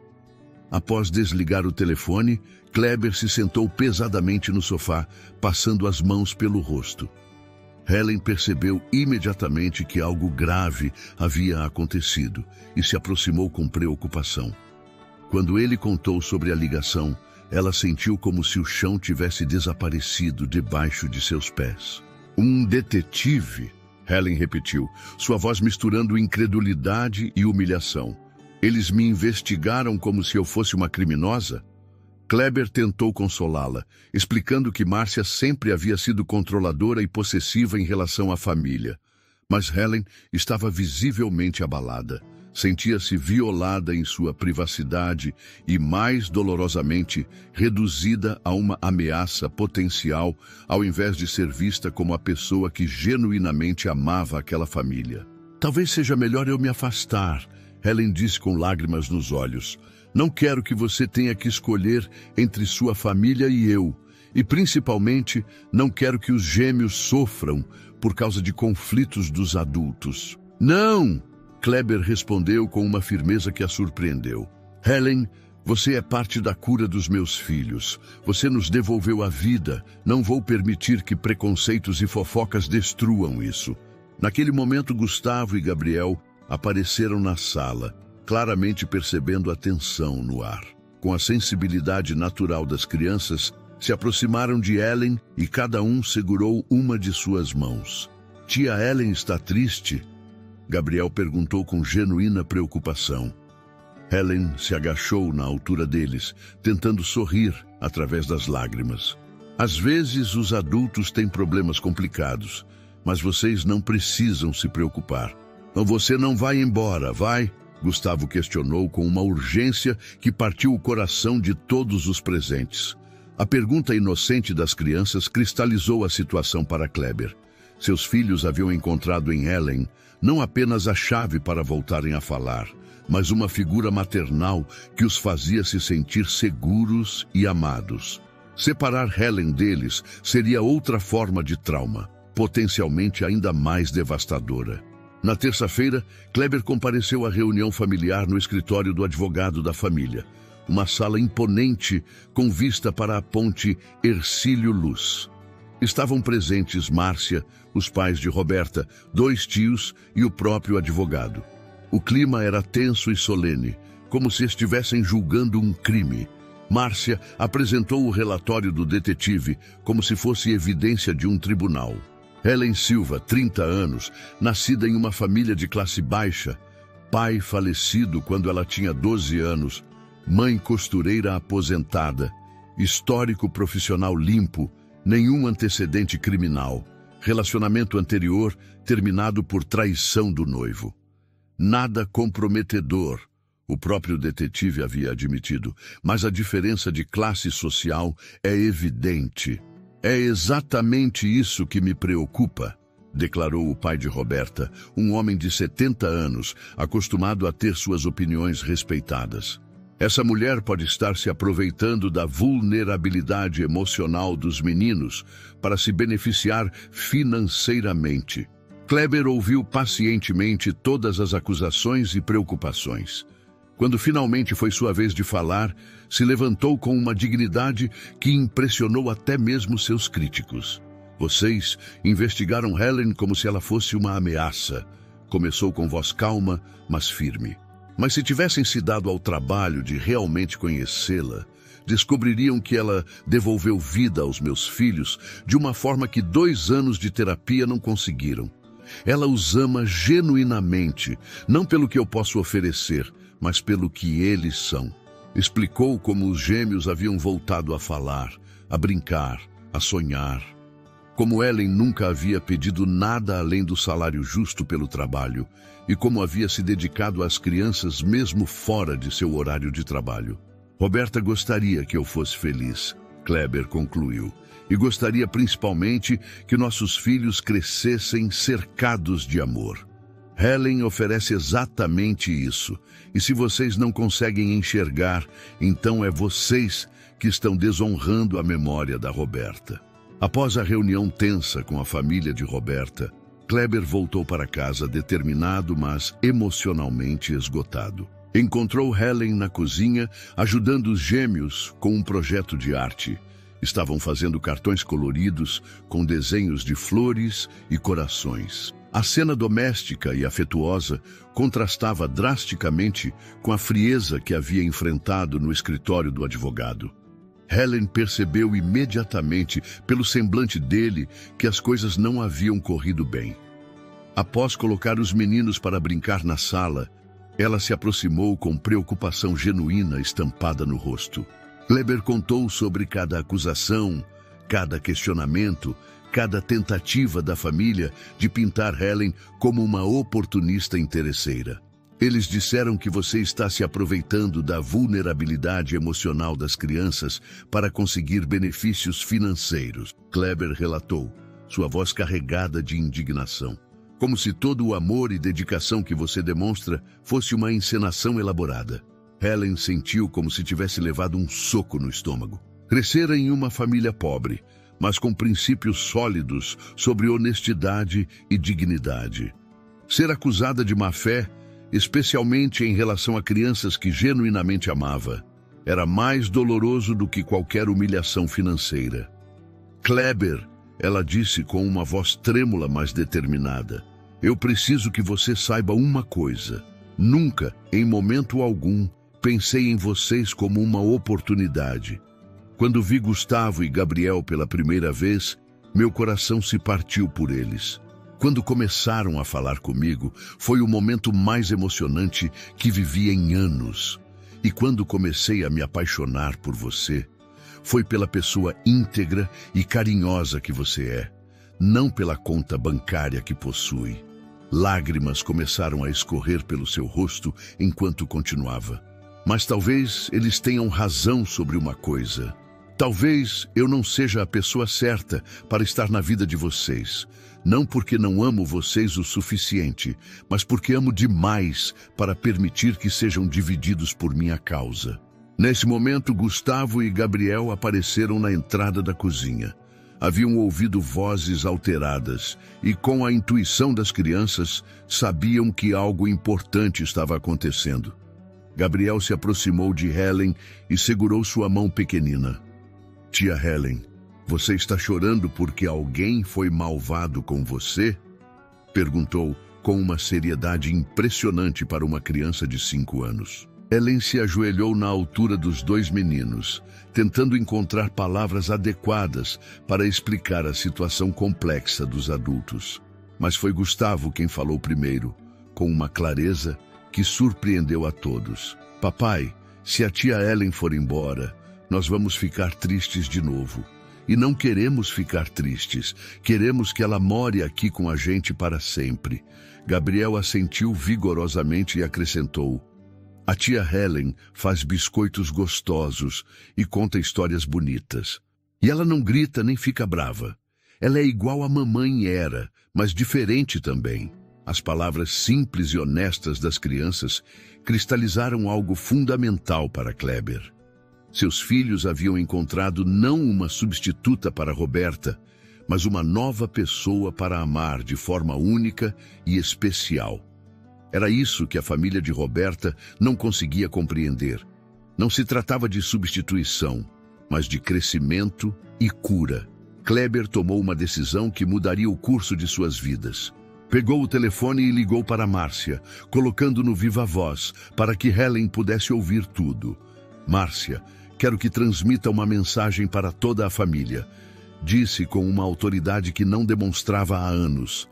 Após desligar o telefone, Kleber se sentou pesadamente no sofá, passando as mãos pelo rosto. Helen percebeu imediatamente que algo grave havia acontecido e se aproximou com preocupação. Quando ele contou sobre a ligação, ela sentiu como se o chão tivesse desaparecido debaixo de seus pés. Um detetive? Helen repetiu, sua voz misturando incredulidade e humilhação. Eles me investigaram como se eu fosse uma criminosa? Kleber tentou consolá-la, explicando que Márcia sempre havia sido controladora e possessiva em relação à família. Mas Helen estava visivelmente abalada. Sentia-se violada em sua privacidade e, mais dolorosamente, reduzida a uma ameaça potencial, ao invés de ser vista como a pessoa que genuinamente amava aquela família. Talvez seja melhor eu me afastar, Helen disse com lágrimas nos olhos. Não quero que você tenha que escolher entre sua família e eu. E, principalmente, não quero que os gêmeos sofram por causa de conflitos dos adultos. Não! Kleber respondeu com uma firmeza que a surpreendeu. Helen, você é parte da cura dos meus filhos. Você nos devolveu a vida. Não vou permitir que preconceitos e fofocas destruam isso. Naquele momento, Gustavo e Gabriel apareceram na sala, claramente percebendo a tensão no ar. Com a sensibilidade natural das crianças, Se aproximaram de Ellen e cada um segurou uma de suas mãos. Tia Ellen está triste? Gabriel perguntou com genuína preocupação. Helen se agachou na altura deles, tentando sorrir através das lágrimas. Às vezes os adultos têm problemas complicados, mas vocês não precisam se preocupar. Você não vai embora, vai? Gustavo questionou com uma urgência que partiu o coração de todos os presentes. A pergunta inocente das crianças cristalizou a situação para Kleber. Seus filhos haviam encontrado em Helen não apenas a chave para voltarem a falar, mas uma figura maternal que os fazia se sentir seguros e amados. Separar Helen deles seria outra forma de trauma, potencialmente ainda mais devastadora. Na terça-feira, Kleber compareceu à reunião familiar no escritório do advogado da família, uma sala imponente com vista para a ponte Hercílio Luz. Estavam presentes Márcia, os pais de Roberta, 2 tios e o próprio advogado. O clima era tenso e solene, como se estivessem julgando um crime. Márcia apresentou o relatório do detetive como se fosse evidência de um tribunal. Helen Silva, 30 anos, nascida em uma família de classe baixa, pai falecido quando ela tinha 12 anos, mãe costureira aposentada, histórico profissional limpo, nenhum antecedente criminal, relacionamento anterior terminado por traição do noivo. Nada comprometedor, o próprio detetive havia admitido, mas a diferença de classe social é evidente. É exatamente isso que me preocupa, declarou o pai de Roberta, um homem de 70 anos, acostumado a ter suas opiniões respeitadas. Essa mulher pode estar se aproveitando da vulnerabilidade emocional dos meninos para se beneficiar financeiramente. Kleber ouviu pacientemente todas as acusações e preocupações. Quando finalmente foi sua vez de falar, se levantou com uma dignidade que impressionou até mesmo seus críticos. Vocês investigaram Helen como se ela fosse uma ameaça. Começou com voz calma, mas firme. Mas se tivessem se dado ao trabalho de realmente conhecê-la, descobririam que ela devolveu vida aos meus filhos de uma forma que 2 anos de terapia não conseguiram. Ela os ama genuinamente, não pelo que eu posso oferecer, mas pelo que eles são. Explicou como os gêmeos haviam voltado a falar, a brincar, a sonhar. Como Ellen nunca havia pedido nada além do salário justo pelo trabalho e como havia se dedicado às crianças mesmo fora de seu horário de trabalho. Roberta gostaria que eu fosse feliz, Kleber concluiu, e gostaria principalmente que nossos filhos crescessem cercados de amor. Helen oferece exatamente isso, e se vocês não conseguem enxergar, então é vocês que estão desonrando a memória da Roberta. Após a reunião tensa com a família de Roberta, Kleber voltou para casa determinado, mas emocionalmente esgotado. Encontrou Helen na cozinha, ajudando os gêmeos com um projeto de arte. Estavam fazendo cartões coloridos com desenhos de flores e corações. A cena doméstica e afetuosa contrastava drasticamente com a frieza que havia enfrentado no escritório do advogado. Helen percebeu imediatamente, pelo semblante dele, que as coisas não haviam corrido bem. Após colocar os meninos para brincar na sala, ela se aproximou com preocupação genuína estampada no rosto. Kleber contou sobre cada acusação, cada questionamento, cada tentativa da família de pintar Helen como uma oportunista interesseira. Eles disseram que você está se aproveitando da vulnerabilidade emocional das crianças para conseguir benefícios financeiros, Kleber relatou, sua voz carregada de indignação. Como se todo o amor e dedicação que você demonstra fosse uma encenação elaborada. Helen sentiu como se tivesse levado um soco no estômago. Crescera em uma família pobre, mas com princípios sólidos sobre honestidade e dignidade. Ser acusada de má-fé, especialmente em relação a crianças que genuinamente amava, era mais doloroso do que qualquer humilhação financeira. Kleber, ela disse com uma voz trêmula, mas determinada, eu preciso que você saiba uma coisa. Nunca, em momento algum, pensei em vocês como uma oportunidade. Quando vi Gustavo e Gabriel pela primeira vez, meu coração se partiu por eles. Quando começaram a falar comigo, foi o momento mais emocionante que vivi em anos. E quando comecei a me apaixonar por você, foi pela pessoa íntegra e carinhosa que você é, não pela conta bancária que possui. Lágrimas começaram a escorrer pelo seu rosto enquanto continuava. Mas talvez eles tenham razão sobre uma coisa. Talvez eu não seja a pessoa certa para estar na vida de vocês. Não porque não amo vocês o suficiente, mas porque amo demais para permitir que sejam divididos por minha causa. Nesse momento, Gustavo e Gabriel apareceram na entrada da cozinha. Haviam ouvido vozes alteradas e, com a intuição das crianças, sabiam que algo importante estava acontecendo. Gabriel se aproximou de Helen e segurou sua mão pequenina. Tia Helen, você está chorando porque alguém foi malvado com você? Perguntou com uma seriedade impressionante para uma criança de 5 anos. Helen se ajoelhou na altura dos dois meninos, tentando encontrar palavras adequadas para explicar a situação complexa dos adultos. Mas foi Gustavo quem falou primeiro, com uma clareza que surpreendeu a todos. Papai, se a tia Helen for embora, nós vamos ficar tristes de novo. E não queremos ficar tristes. Queremos que ela more aqui com a gente para sempre. Gabriel assentiu vigorosamente e acrescentou: a tia Helen faz biscoitos gostosos e conta histórias bonitas. E ela não grita nem fica brava. Ela é igual a mamãe era, mas diferente também. As palavras simples e honestas das crianças cristalizaram algo fundamental para Kleber. Seus filhos haviam encontrado não uma substituta para Roberta, mas uma nova pessoa para amar de forma única e especial. Era isso que a família de Roberta não conseguia compreender. Não se tratava de substituição, mas de crescimento e cura. Kleber tomou uma decisão que mudaria o curso de suas vidas. Pegou o telefone e ligou para Márcia, colocando no viva voz para que Helen pudesse ouvir tudo. Márcia, quero que transmita uma mensagem para toda a família, disse com uma autoridade que não demonstrava há anos.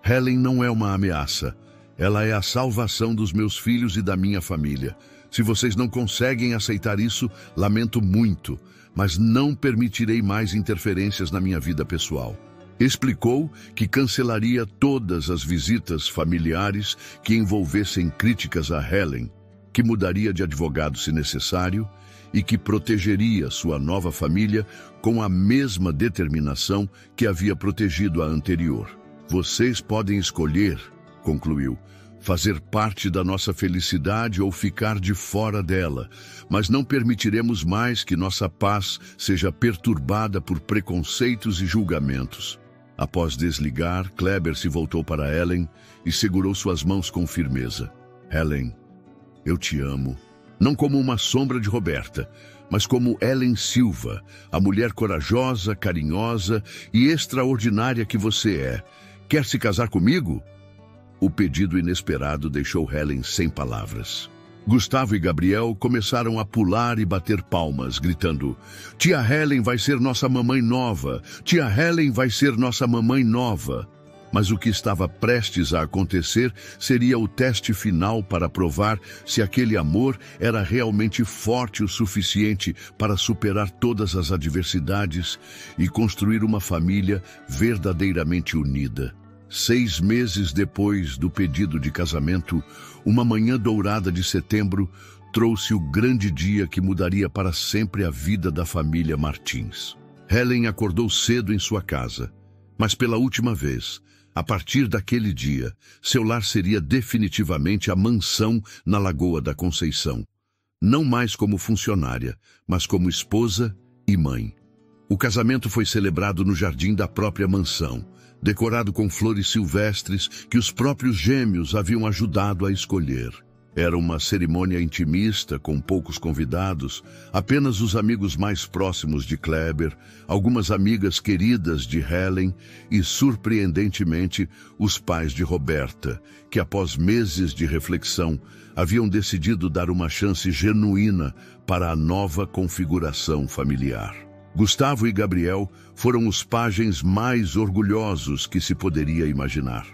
Helen não é uma ameaça. Ela é a salvação dos meus filhos e da minha família. Se vocês não conseguem aceitar isso, lamento muito, mas não permitirei mais interferências na minha vida pessoal. Explicou que cancelaria todas as visitas familiares que envolvessem críticas a Helen, que mudaria de advogado se necessário e que protegeria sua nova família com a mesma determinação que havia protegido a anterior. Vocês podem escolher, concluiu, fazer parte da nossa felicidade ou ficar de fora dela, mas não permitiremos mais que nossa paz seja perturbada por preconceitos e julgamentos. Após desligar, Kleber se voltou para Helen e segurou suas mãos com firmeza. Helen, eu te amo. Não como uma sombra de Roberta, mas como Helen Silva, a mulher corajosa, carinhosa e extraordinária que você é. Quer se casar comigo? O pedido inesperado deixou Helen sem palavras. Gustavo e Gabriel começaram a pular e bater palmas, gritando: tia Helen vai ser nossa mamãe nova! Tia Helen vai ser nossa mamãe nova! Mas o que estava prestes a acontecer seria o teste final para provar se aquele amor era realmente forte o suficiente para superar todas as adversidades e construir uma família verdadeiramente unida. 6 meses depois do pedido de casamento, uma manhã dourada de setembro trouxe o grande dia que mudaria para sempre a vida da família Martins. Helen acordou cedo em sua casa, mas pela última vez. A partir daquele dia, seu lar seria definitivamente a mansão na Lagoa da Conceição. Não mais como funcionária, mas como esposa e mãe. O casamento foi celebrado no jardim da própria mansão, decorado com flores silvestres que os próprios gêmeos haviam ajudado a escolher. Era uma cerimônia intimista, com poucos convidados, apenas os amigos mais próximos de Kleber, algumas amigas queridas de Helen e, surpreendentemente, os pais de Roberta, que após meses de reflexão, haviam decidido dar uma chance genuína para a nova configuração familiar. Gustavo e Gabriel foram os pajens mais orgulhosos que se poderia imaginar.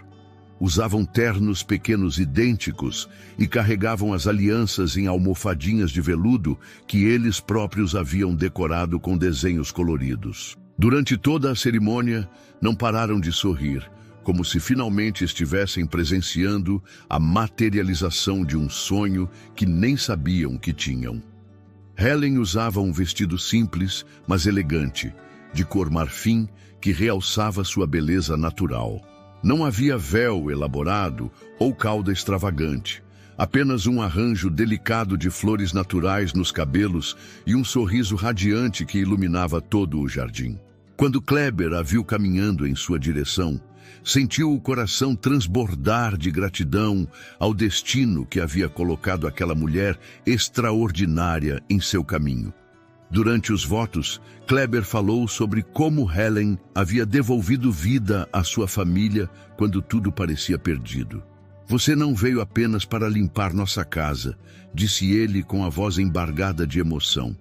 Usavam ternos pequenos idênticos e carregavam as alianças em almofadinhas de veludo que eles próprios haviam decorado com desenhos coloridos. Durante toda a cerimônia, não pararam de sorrir, como se finalmente estivessem presenciando a materialização de um sonho que nem sabiam que tinham. Helen usava um vestido simples, mas elegante, de cor marfim, que realçava sua beleza natural. Não havia véu elaborado ou cauda extravagante, apenas um arranjo delicado de flores naturais nos cabelos e um sorriso radiante que iluminava todo o jardim. Quando Kleber a viu caminhando em sua direção, sentiu o coração transbordar de gratidão ao destino que havia colocado aquela mulher extraordinária em seu caminho. Durante os votos, Kleber falou sobre como Helen havia devolvido vida à sua família quando tudo parecia perdido. "Você não veio apenas para limpar nossa casa", disse ele com a voz embargada de emoção.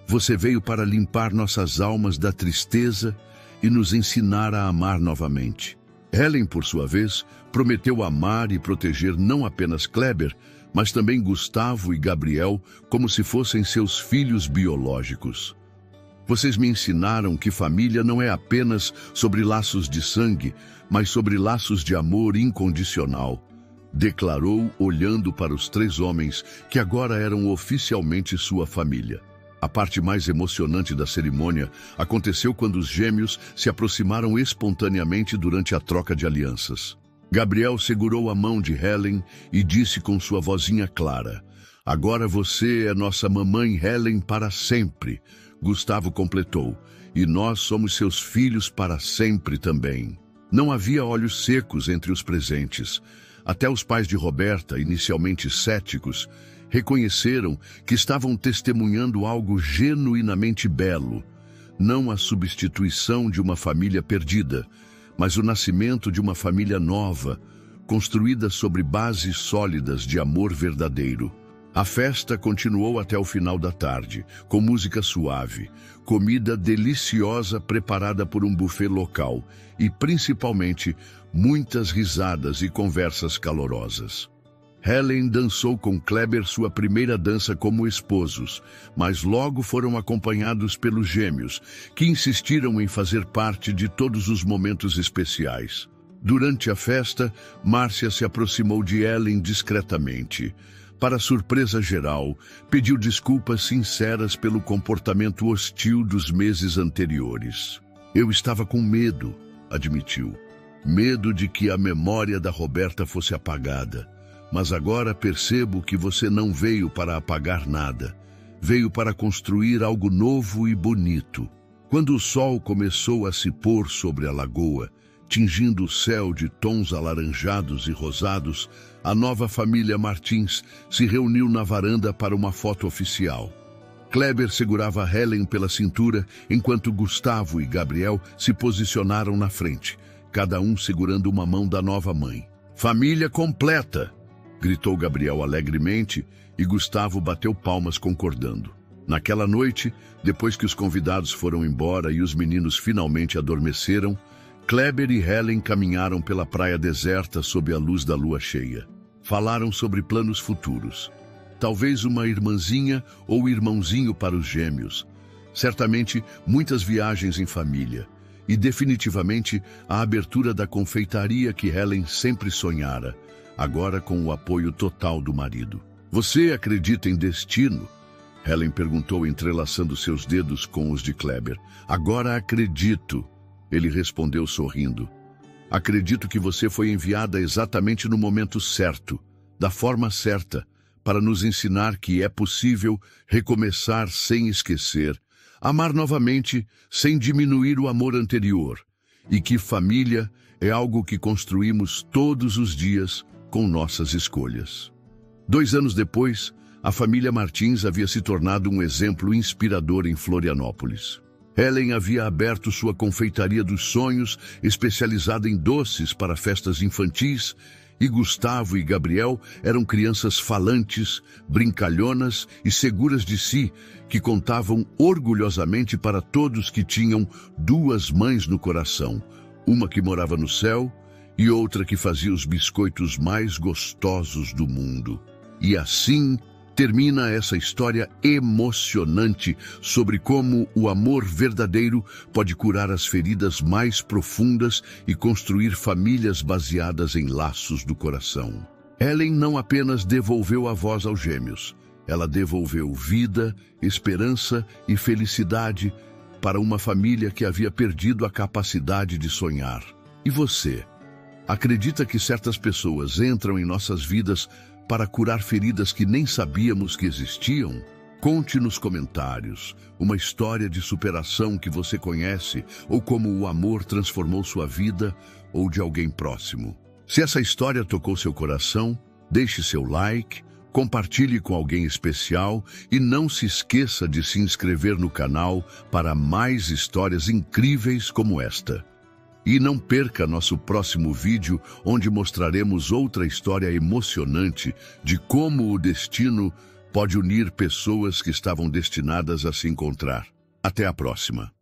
"Você veio para limpar nossas almas da tristeza e nos ensinar a amar novamente." Helen, por sua vez, prometeu amar e proteger não apenas Kleber, mas também Gustavo e Gabriel como se fossem seus filhos biológicos. "Vocês me ensinaram que família não é apenas sobre laços de sangue, mas sobre laços de amor incondicional", declarou olhando para os 3 homens que agora eram oficialmente sua família. A parte mais emocionante da cerimônia aconteceu quando os gêmeos se aproximaram espontaneamente durante a troca de alianças. Gabriel segurou a mão de Helen e disse com sua vozinha clara: "Agora você é nossa mamãe Helen para sempre." Gustavo completou: "E nós somos seus filhos para sempre também." Não havia olhos secos entre os presentes. Até os pais de Roberta, inicialmente céticos, reconheceram que estavam testemunhando algo genuinamente belo, não a substituição de uma família perdida, mas o nascimento de uma família nova, construída sobre bases sólidas de amor verdadeiro. A festa continuou até o final da tarde, com música suave, comida deliciosa preparada por um buffet local e, principalmente, muitas risadas e conversas calorosas. Helen dançou com Kleber sua primeira dança como esposos, mas logo foram acompanhados pelos gêmeos, que insistiram em fazer parte de todos os momentos especiais. Durante a festa, Márcia se aproximou de Helen discretamente. Para surpresa geral, pediu desculpas sinceras pelo comportamento hostil dos meses anteriores. "Eu estava com medo", admitiu. "Medo de que a memória da Roberta fosse apagada. Mas agora percebo que você não veio para apagar nada. Veio para construir algo novo e bonito." Quando o sol começou a se pôr sobre a lagoa, tingindo o céu de tons alaranjados e rosados, a nova família Martins se reuniu na varanda para uma foto oficial. Kleber segurava Helen pela cintura, enquanto Gustavo e Gabriel se posicionaram na frente, cada um segurando uma mão da nova mãe. "Família completa!" gritou Gabriel alegremente e Gustavo bateu palmas concordando. Naquela noite, depois que os convidados foram embora e os meninos finalmente adormeceram, Kleber e Helen caminharam pela praia deserta sob a luz da lua cheia. Falaram sobre planos futuros. Talvez uma irmãzinha ou irmãozinho para os gêmeos. Certamente muitas viagens em família. E definitivamente a abertura da confeitaria que Helen sempre sonhara, agora com o apoio total do marido. "Você acredita em destino?" Helen perguntou, entrelaçando seus dedos com os de Kleber. "Agora acredito", ele respondeu sorrindo. "Acredito que você foi enviada exatamente no momento certo, da forma certa, para nos ensinar que é possível recomeçar sem esquecer, amar novamente sem diminuir o amor anterior, e que família é algo que construímos todos os dias com nossas escolhas." 2 anos depois, a família Martins havia se tornado um exemplo inspirador em Florianópolis. Helen havia aberto sua confeitaria dos sonhos, especializada em doces para festas infantis, e Gustavo e Gabriel eram crianças falantes, brincalhonas e seguras de si, que contavam orgulhosamente para todos que tinham 2 mães no coração, uma que morava no céu e outra que fazia os biscoitos mais gostosos do mundo. E assim termina essa história emocionante sobre como o amor verdadeiro pode curar as feridas mais profundas e construir famílias baseadas em laços do coração. Helen não apenas devolveu a voz aos gêmeos, ela devolveu vida, esperança e felicidade para uma família que havia perdido a capacidade de sonhar. E você? Acredita que certas pessoas entram em nossas vidas para curar feridas que nem sabíamos que existiam? Conte nos comentários uma história de superação que você conhece ou como o amor transformou sua vida ou de alguém próximo. Se essa história tocou seu coração, deixe seu like, compartilhe com alguém especial e não se esqueça de se inscrever no canal para mais histórias incríveis como esta. E não perca nosso próximo vídeo, onde mostraremos outra história emocionante de como o destino pode unir pessoas que estavam destinadas a se encontrar. Até a próxima!